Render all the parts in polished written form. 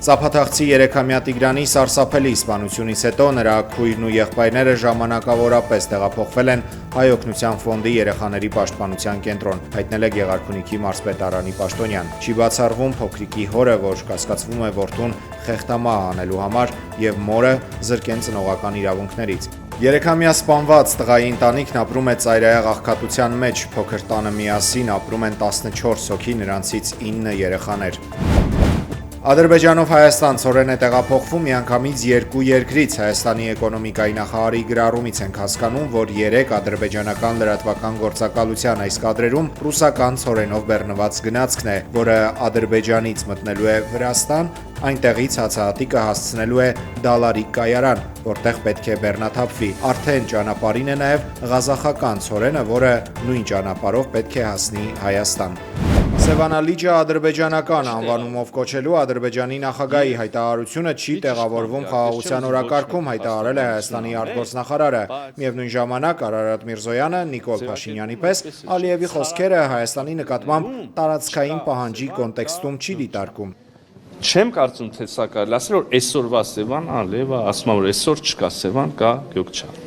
Ծափաթաղցի 3-ամյա Տիգրանի սարսափելի սպանությունից հետո նրա քույրն ու եղբայրները ժամանակավորապես տեղափոխվել են Հայ օգնության ֆոնդի երեխաների պաշտպանության կենտրոն, հայտնել է Գեղարքունիքի մարզպետարանի պաշտոնյան։ Չի բացառվում փոքրիկի հորը, որ կասկածվում է որդուն խեղդամահ անելու համար, եւ մորը զրկեն ծնողական իրավունքներից։ 3-ամյա սպանված տղայի ընտանիքն ապրում է ծայրահեղ աղքատության մեջ, փոքր տանը միասին ապրում են 14 հոգի, նրանցից 9 երեխաներ։ Ադրբեջանով Հայաստան ցորեն է տեղափոխվում միանգամից երկու երկրից։ Հայաստանի էկոնոմիկայի նախարարի գրառումից ենք հասկանում, որ 3 ադրբեջանական լրատվական գործակալության այս կադրերում ռուսական ցորենով բեռնված գնացքն է, որը Ադրբեջանից մտնելու է Վրաստան, այնտեղից հացահատիկը հասցնելու է Դալարի կայարան, որտեղ պետք է բեռնաթափվի։ Արդեն ճանապարհին է նաև ղազախական ցորենը, որը նույն ճանապարհով պետք է հասնի Հայաստան։ Սևանալիճը ադրբեջանական անվանումով կոչելու Ադրբեջանի նախագահի հայտարարությունը չի տեղավորվում խաղաղության օրակարգում, հայտարարել է Հայաստանի արտգործնախարարը։ Միևնույն ժամանակ Արարատ Միրզոյանը Նիկոլ Փաշինյանի պես Ալիևի խոսքերը Հայաստանի նկատմամբ տարածքային պահանջի կոնտեքստում չի դիտարկում։ Չեմ կարծում, թե սա կարելի ասել, որ այսօրվա Սևան Ալիևը ասում է, որ այսօր չկա Սևան, կա Գյոքչան։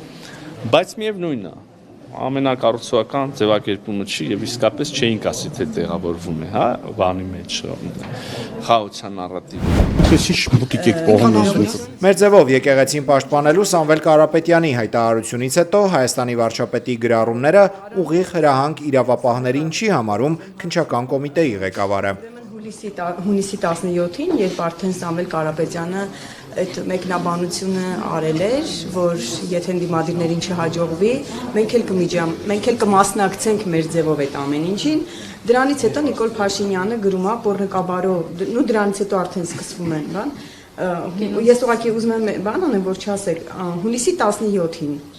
Բայց միևնույնն է, ամենակառուցողական ձևակերպումը չի եւ իսկապես չէինք ասի, թե տեղավորվում է, հա, բանի մեջ խաղաղության նարատիվը։ Մեր ձևով եկեղեցին պաշտպանելու Սամվել Կարապետյանի հայտարարությունից հետո Հայաստանի վարչապետի գրառումները ուղիղ հրահանգ իրավապահներին չի համարում քննչական կոմիտեի ղեկավարը։ Հունիսի 17-ին, երբ արդեն Սամվել Կարապետյանը այդ մեկնաբանությունը արել էր, որ եթե դիմադիրներին չհաջողվի, մենք էլ կմասնակցենք մեր ձևով այդ ամեն ինչին, դրանից հետո Նիկոլ Փաշինյանը գրում է Պոռնկաբարով, ու դրանից հետո արդեն սկսվում են, բան, ես ուղղակի ուզում եմ բան անեմ, որ չասեք,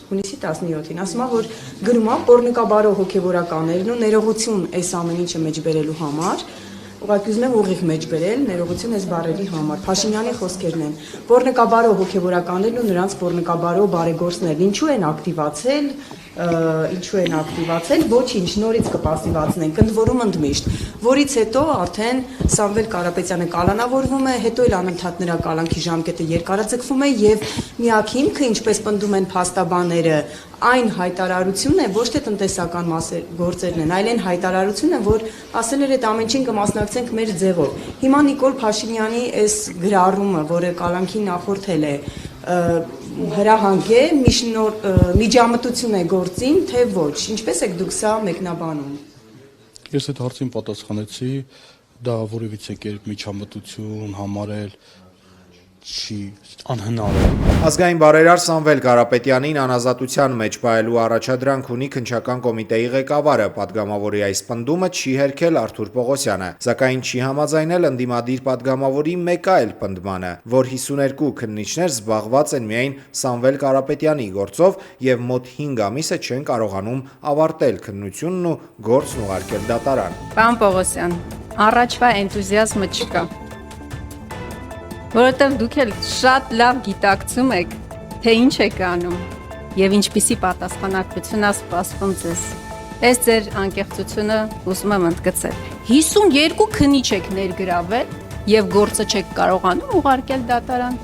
հունիսի 17-ին, ասում է, որ գրում է Պոռնկաբարով հոգևորականներն ու ներողություն այս ամեն ինչը մեջ բերելու համար, ուղղակի ուզում եմ ուղիղ մեջ բերել, ներողություն այս բառերի համար, Փաշինյանի խոսքերն են, Պոռնկաբարով հոգևորականներն ու նրանց Պոռնկաբարով բարեգործներն ինչու են ակտիվացել, ոչինչ, նորից կպասիվացնենք, ընդ որում ընդմիշտ, որից հետո արդեն Սամվել Կարապետյանը կալանավորվում է, հետո էլ անընդհատ նրա կալանքի ժամկետը երկարաձգվում է եւ միակ հիմքը, ինչպես պնդում են փաստաբանները, այն հայտարարությունն է, ոչ թե տնտեսական գործերն են, այլ այն հայտարարությունը, որ ասել էր այդ ամեն ինչին կմասնակցենք մեր ձևով։ Հիմա Նիկոլ Փաշինյանի այս գրառումը, որը կալանքի նախորդել է, հրահանգ է, միջամտություն է գործին, թե ոչ, ինչպես եք դուք սա մեկնաբանում։ Ես այդ հարցին պատասխանեցի, դա որևիցե կերպ միջամտություն համարել չի անհնար է։ Ազգային բարերար Սամվել Կարապետյանին անազատության մեջ պահելու առաջադրանք ունի քննչական կոմիտեի ղեկավարը, պատգամավորի այս պնդումը չի հերքել Արթուր Պողոսյանը, սակայն չի համաձայնել ընդդիմադիր պատգամավորի մեկ այլ պնդմանը, որ 52 քննիչներ զբաղված են միայն Սամվել Կարապետյանի գործով եւ մոտ 5 ամիս է չեն կարողանում ավարտել քննությունն ու գործն ուղարկել դատարան։ Պարոն Պողոսյան, առաջվա էնտուզիազմը չկա։ Որովհետև դուք էլ շատ լավ գիտակցում եք, թե ինչ եք անում եւ ինչպիսի պատասխանատվություն է սպասվում ձեզ։ Այս ձեր անկեղծությունը ուզում եմ ընդգծել։ 52 քննիչ եք ներգրավել եւ գործը չեք կարողանում ուղարկել դատարան։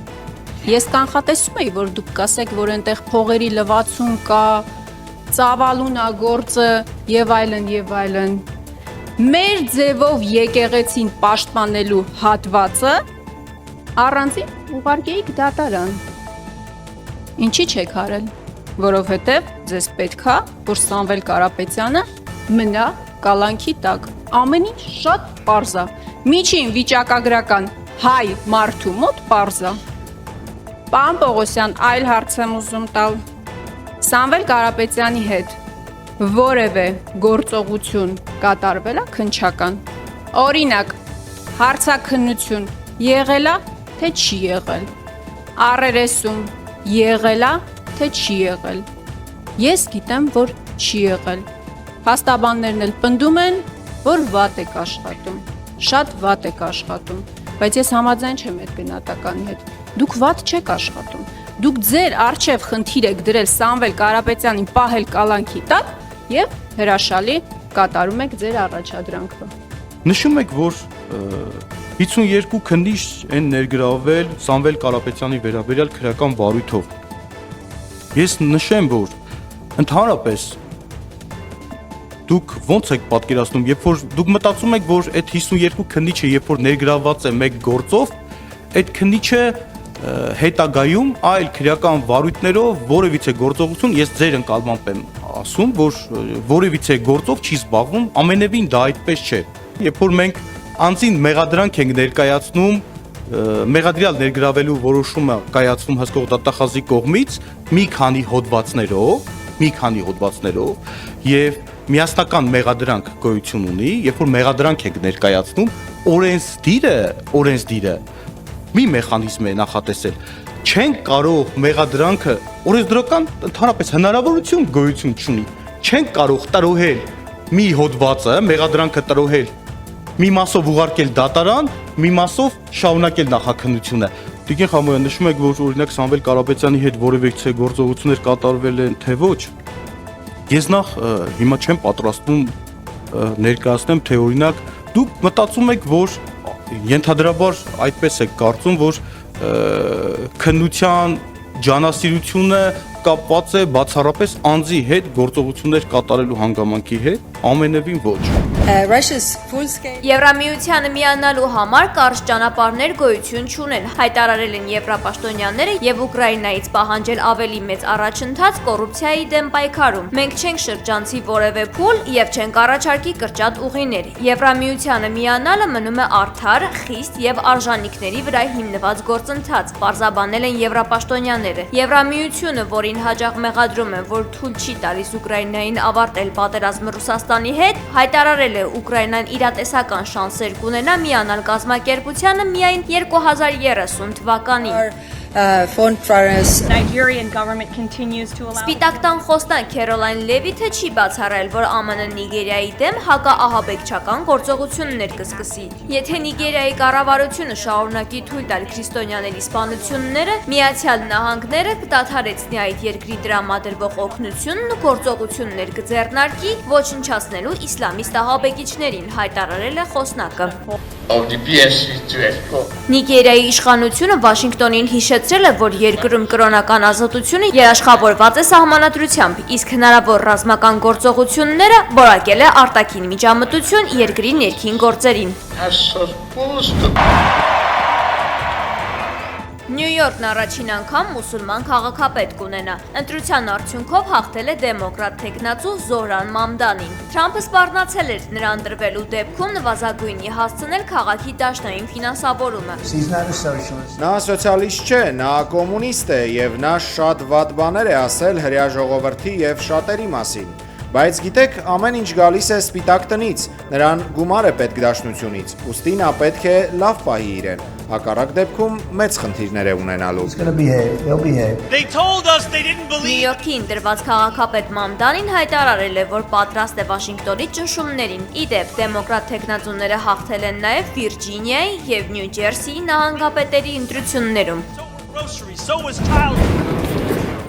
Ես կանխատեսում էի, որ դուք կասեք, որ այնտեղ փողերի լվացում կա, ծավալուն է գործը եւ այլն։ Մեր ձևով եկեղեցին պաշտպանելու հատվածը առանցին ուղարկեիք դատարան։ Ինչի չեք արել, որովհետև ձեզ պետքա, որ Սամվել Կարապետյանը մնա կալանքի տակ։ Ամեն ինչ շատ պարզ է։ Միջին վիճակագրական հայ մարդու մոտ պարզ է։ Պարոն Պողոսյան, այլ հարց եմ ուզում տալ։ Սամվել Կարապետյանի հետ որևէ գործողություն կատարվել է քննչական։ Օրինակ, հարցաքննություն եղել է, թե չի եղել, առերեսում եղել է, թե չի եղել, ես գիտեմ, որ չի եղել, փաստաբաններն էլ պնդում են, որ վատ եք աշխատում, շատ վատ եք աշխատում, բայց ես համաձայն չեմ այդ գնահատականի հետ, դուք վատ չեք աշխատում, դուք ձեր առջև խնդիր եք դրել Սամվել Կարապետյանին պահել կալանքի տակ եւ հրաշալի կատարում եք ձեր առաջադրանքը։ Նշում եք, որ 52 քննիչ են ներգրավել Սամվել Կարապետյանի վերաբերյալ քրեական վարույթով։ Ես նշեմ, որ ընդհանրապես դուք ո՞նց եք պատկերացնում, երբ որ դուք մտածում եք, որ այդ 52 քննիչը երբ որ ներգրավված է մեկ գործով, այդ քննիչը հետագայում այլ քրեական վարույթներով որևիցե գործողություն, ես ձեր ընկալմամբ եմ ասում, որ որևիցե գործով չի զբաղվում, ամենևին դա այդպես չէ։ Երբ որ մենք անձին մեղադրանք ենք ներկայացնում, մեղադրյալ ներգրավելու որոշումը կայացվում հսկող դատախազի կողմից մի քանի հոդվածներով եւ միասնական մեղադրանք գոյություն ունի, երբ որ մեղադրանք եք ներկայացնում, օրենսդիրը մի մեխանիզմ է նախատեսել։ Չենք կարող մեղադրանքը օրենսդրական ընդհանրապես հնարավորություն գոյություն չունի։ Չենք կարող տրոհել մի հոդվածը, մեղադրանքը տրոհել մի մասով ուղարկել դատարան, մի մասով շարունակել նախաքննությունը։ Տիկին Խամոյան, նշում եք, որ օրինակ Սամվել Կարապետյանի հետ որևէ գործողություններ կատարվել են, թե ոչ։ Ես նախ հիմա չեմ պատրաստվում ներկայացնեմ, թե օրինակ դուք մտածում եք, որ ենթադրաբար այդպես եք կարծում, որ քննության ջանասիրությունը կապված է բացառապես անձի հետ գործողություններ կատարելու հանգամանքի հետ, ամենևին ոչ։ Եվրամիությանը միանալու համար կարճ ճանապարհներ գոյություն չունեն, հայտարարել են եվրապաշտոնյաները եւ Ուկրաինայից պահանջել ավելի մեծ առաջընթաց կոռուպցիայի դեմ պայքարում։ Մենք չենք շրջանցի որևէ փուլ եւ չենք առաջարկի կրճատ ուղիներ։ Եվրամիությանը միանալը մնում է արդար, խիստ եւ արժանինքների վրա հիմնված գործընթաց, պարզաբանել են եվրապաշտոնյաները։ Եվրամիությունը, որին հաջող մեղադրում են, որ թույլ չի տալիս Ուկրաինային ավարտել պատերազմը Ռուսաստանի հետ, հայտարարել է Ուկրաինան իրատեսական շանսեր կունենա միանալ կազմակերպությանը միայն 2030 թվականին։ Սպիտակ տան խոսնակ Քերոլայն Լևիթը չի բացառել, որ ԱՄՆ Նիգերիայի դեմ հակաահաբեկչական գործողություններ կսկսի։ Եթե Նիգերիայի կառավարությունը շարունակի թույլ տալ քրիստոնյաների սպանությունները, Միացյալ Նահանգները կդադարեցնի այդ երկրի տրամադրվող օգնությունն ու գործողություններ կձեռնարկի ոչնչացնելու իսլամիստ ահաբեկիչներին, հայտարարել է խոսնակը։ Նիգերիայի իշխանությունը Վաշինգտոնին հիշեցրել է, որ երկրում կրոնական ազատությունը երաշխավորված է սահմանադրությամբ, իսկ հնարավոր ռազմական գործողությունները որակել է արտաքին միջամտություն երկրի ներքին գործերին։ Նյու Յորքն առաջին անգամ մուսուլման քաղաքապետ կունենա։ Ընտրության արդյունքով հաղթել է դեմոկրատ թեկնածու Զոհրան Մամդանին։ Թրամփը սպառնացել էր նրան դրվելու դեպքում նվազագույնի հասցնել քաղաքի դաշնային ֆինանսավորումը։ Նա սոցիալիստ չէ, նա կոմունիստ է եւ նա շատ վատ բաներ է ասել հրեա ժողովրդի եւ շատերի մասին։ Բայց գիտեք, ամեն ինչ գալիս է սպիտակ տնից, նրան գումար է պետք դաշնությունից, ուստի նա պետք է լավ պահի իրեն, հակառակ դեպքում մեծ խնդիրներ է ունենալու։ Նյու Յորքի ընտրված քաղաքապետ Մամդանին հայտարարել է, որ պատրաստ է Վաշինգտոնի ճնշումներին։ Ի դեպ, դեմոկրատ թեկնածուները հաղթել են նաև Վիրջինիայի եւ Նյու Ջերսիի նահանգապետերի ընտրություններում։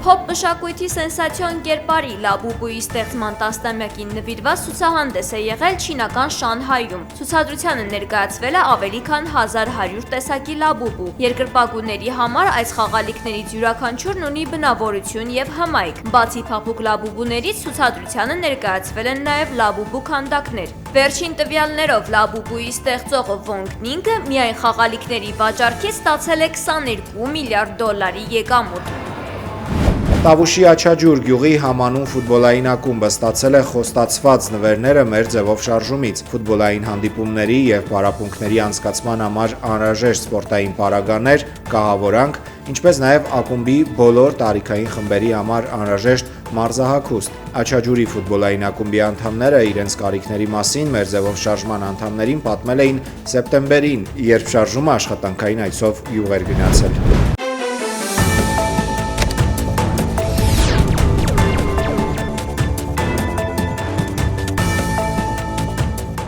Փոփ մշակույթի սենսացիոն կերպարի Լաբուբուի ստեղծման տասնամյակին նվիրված ցուցահանդես է եղել չինական Շանհայում։ Ցուցադրությանը ներկայացվել է ավելի քան 1100 տեսակի լաբուբու։ Երկրպագուների համար այս խաղալիքներից յուրաքանչյուրն ունի բնավորություն եւ հմայք։ Բացի փափուկ լաբուբուներից ցուցադրությանը ներկայացվել են նաեւ լաբուբու քանդակներ։ Վերջին տվյալներով լաբուբուի ստեղծող Վոնգ Նինգը միայն խաղալիքների վաճառքից ստացել է $22 միլիարդ եկամուտ։ Տավուշի Աչաջուր գյուղի համանուն ֆուտբոլային ակումբը ստացել է խոստացված նվերները մեր ձևով շարժումից։ Ֆուտբոլային հանդիպումների եւ պարապմունքների անցկացման համար անհրաժեշտ սպորտային պարագաներ, կահավորանք, ինչպես նաեւ ակումբի բոլոր տարիքային խմբերի համար անհրաժեշտ մարզահագուստ։ Աչաջուրի ֆուտբոլային ակումբի անդամները իրենց կարիքների մասին մեր ձևով շարժման անդամներին պատմել էին սեպտեմբերին, երբ շարժումը աշխատանքային այցով գյուղ էր գնացել։